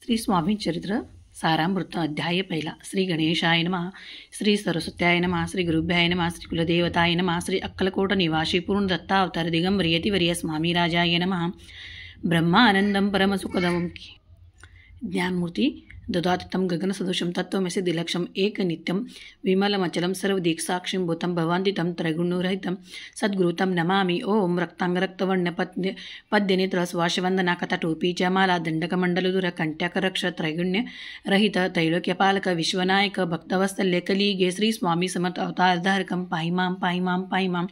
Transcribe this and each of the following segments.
श्री स्वामी चरित्र सारामृत अध्याय पहिला. श्री गणेशाय नमः. श्री सरस्वत्याय नमः. श्री गुरुभ्याय नमः. श्री कुलदेवताय नमः. श्री अक्कलकोट निवासी पूर्ण दत्तावतार दिगंबर यतिवर्य स्वामी राजाय नमः. ब्रह्मानंदम परमसुखदम ज्ञानमूर्ती ददातितं गगनसदृशं तत्त्वमसि दिलक्षम् एकनित्यं विमलमचलं सर्वदिक्साक्षिं भूतं भवान्तितं त्रैगुणरहितं सद्गुरुतं नमामि. ओम रक्तांगरक्तवर्णपद्यनेत्रस्वाशवन्दनाकथटोपी च माला दण्डकमण्डलधुर कण्ट्याकरक्ष त्रैगुण्यरहित त्रैलोक्यपालक विश्वनायक भक्तवत्सल्य कलिगे श्री स्वामी समर्थ अवतारधारकं पाहि मां पाहि मां पाहि मां.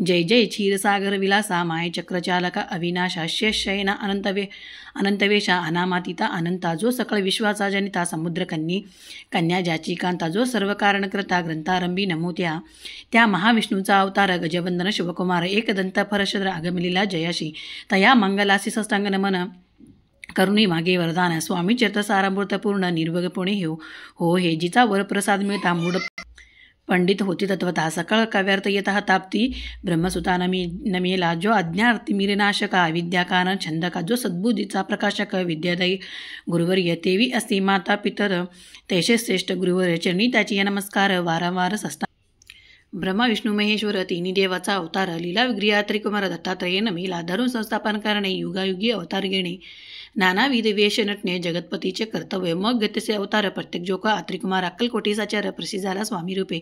जय जय क्षीरसागर विलासा मायचक्रचालका अविनाशा शेषयना अनंतवेशा अनामातीता अनंता जो सकळ विश्वाचा जनिता समुद्रकन्नी कन्या ज्याची कांता जो सर्व कारणकर्ता ग्रंथारंभी नमो त्या महाविष्णूचा अवतार गजवंदन शिवकुमार एकदंत परशुद्र आगमलीला जयाशी तया मंगलासी सष्टांग नमन करुणी मागे वरदान. स्वामी चरित्र सारामृत पूर्ण निर्भगपुणे हो हे जिचा वरप्रसाद मिळता मूढ पंडित होती तत्वता सकळ काव्यार्थ येतः ताप्ती ब्रह्मसुता नमेला जो अज्ञार्थी मिरनाशका विद्याकान छंदका जो सद्बुद्धीचा प्रकाशक विद्यादायी गुरुवर्य तेवी असती माता पितर तैसे श्रेष्ठ गुरुवर्य चरणी त्याची नमस्कार वारंवार सस्ता. ब्रह्मा विष्णू महेश्वर तिन्ही देवाचा अवतार लीला विग्रह त्रिकुमार दत्तात्रय नमेला धरून संस्थापन करणे युगायुगी अवतार घेणे नानाविध वेश नटणे जगतपतीचे कर्तव्य मग गतीचे अवतार प्रत्येक जोका त्रिकुमार अक्कलकोटीसाचार प्रसिद्ध झाला स्वामी रूपे.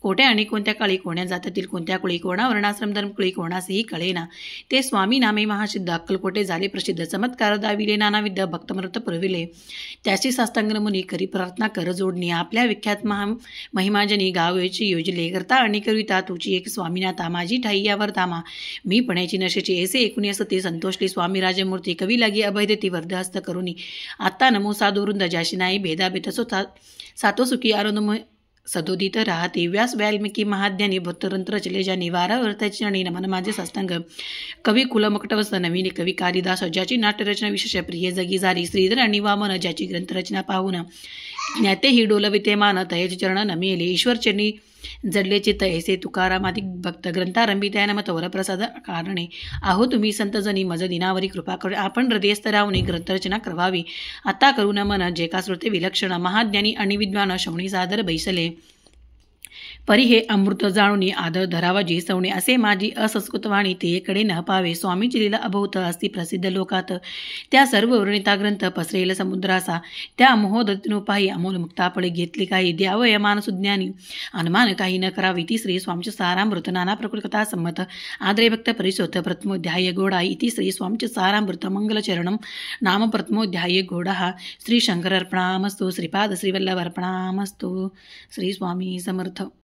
कोट्या आणि कोणत्या काळी कोण्या जातातील कोणत्या कुळी कोणा वर्णाश्रम धर्म कुळी कोणासही कळेना ते स्वामी नामे महासिद्ध अक्कलकोटे झाले प्रसिद्ध. चमत्कार दाविले नानाविध भक्तमृत पुरविले त्याची साष्टांग मुनी करी प्रार्थना कर जोडणी आपल्या विख्यात महिमाजनी गावची योजले करता आणि कविता तुझी एक स्वामीनाथा माझी ठाई यावर धामा मी पण्याची नशेची ऐसे एकूण असते संतोषली स्वामी राजमूर्ती कवी लागी अभय देती वर्धहस्त करुणी आता नमो साधुवृंद जाशी नाही भेदाभेद सातो सुखी आनंदमय सदोदित राहते. व्यास वाल्मिकी महाज्ञानी भक्तरंत्र रचले ज्यांनी वारावर्ताची आणि नमन माझे साष्टांग कवी कुलमकटवस्त नवीन कवी कालिदास ज्याची नाट्यरचना विशेष प्रिय जगी झाली श्रीधर आणि वामन ज्याची ग्रंथरचना पाहून ज्ञाते ही डोलविते मान तयचे चरण नमेले ईश्वर चरणी जडले चित्त ऐसे तुकारामाधिक भक्त ग्रंथारंभी त्या नमत वरप्रसाद कारणे आहो तुम्ही संतजनी मज दिनावरी कृपा कर आपण हृदयस्थ राहुनी ग्रंथरचना करवावी आता करू मन जे का श्रोते विलक्षण महाज्ञानी आणि विद्वान शवणी सादर बैसले परी हे अमृत जाणून आदर धरावा जी सवणे असे माझी असंस्कृत वाणी तेकडे न पावे. स्वामीची लीला अभूत असती प्रसिद्ध लोकात त्या सर्व वर्णिता ग्रंथ पसरेल समुद्रासा त्या मोहोदतीनुपाही अमोल मुक्तापळे घेतली काही द्यावय मानसुज्ञानी अनुमान काही न करावी. ती श्री स्वामीचे सारामृत नाना प्रकृतकथा संमत आद्रे भक्त परिशोध प्रथमोध्याय घोडा इति श्री स्वामीचे सारामृत मंगलचरणम नाम प्रथमोध्याय घोडा. श्री शंकर अर्पणामस्तु श्रीपाद श्रीवल्लभ अर्पणामस्तु. श्री स्वामी समर्थ.